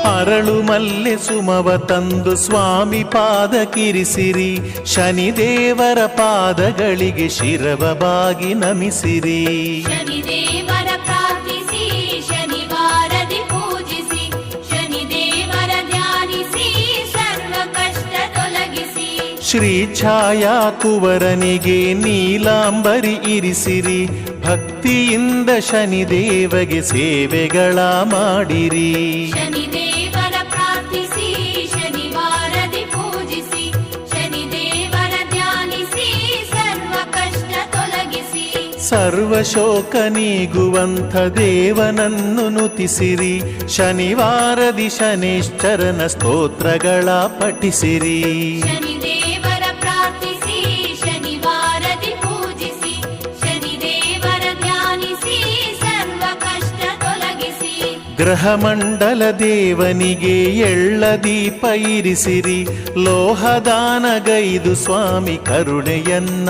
ಅರಳು ಮಲ್ಲೆ ಸುಮವ ತಂದು ಸ್ವಾಮಿ ಪಾದಕ್ಕಿರಿಸಿರಿ, ಶನಿದೇವರ ಪಾದಗಳಿಗೆ ಶಿರವ ಬಾಗಿ ನಮಿಸಿರಿ. ಶನಿದೇವರ ಪ್ರಾರ್ಥಿಸಿ ಶನಿವಾರದಿ ಪೂಜಿಸಿ, ಶನಿದೇವರ ಧ್ಯಾನಿಸಿ ಸರ್ವ ಕಷ್ಟ ತೊಲಗಿಸಿ. ಶ್ರೀ ಛಾಯಾ ಕುವರನಿಗೆ ನೀಲಾಂಬರಿ ಇರಿಸಿರಿ, ಭಕ್ತಿಯಿಂದ ಶನಿದೇವಗೆ ಸೇವೆಗಳ ಮಾಡಿರಿ. ಶನಿದೇವರ ಪ್ರಾರ್ಥಿಸಿ ಶನಿವಾರದಿ ಪೂಜಿಸಿ, ಶನಿದೇವರ ಧ್ಯಾನಿಸಿ ಸರ್ವ ಕಷ್ಟ ತೊಲಗಿಸಿ. ಸರ್ವ ಶೋಕ ನೀಗುವಂಥ ದೇವನನ್ನು ನುತಿಸಿರಿ, ಶನಿವಾರದಿ ಶನೇಶ್ವರನ ಸ್ತೋತ್ರಗಳ ಪಠಿಸಿರಿ. ಶನಿದೇವರ ಪ್ರಾರ್ಥಿಸಿ ಶನಿವಾರದಿ ಪೂಜಿಸಿ, ಶನಿದೇವರ ಧ್ಯಾನಿಸಿ ಸರ್ವ ಕಷ್ಟ ತೊಲಗಿಸಿ. ಗ್ರಹಮಂಡಲ ದೇವನಿಗೆ ಎಳ್ಳ ದೀಪ ಇರಿಸಿರಿ, ಲೋಹದಾನಗೈದು ಸ್ವಾಮಿ ಕರುಣೆಯನ್ನ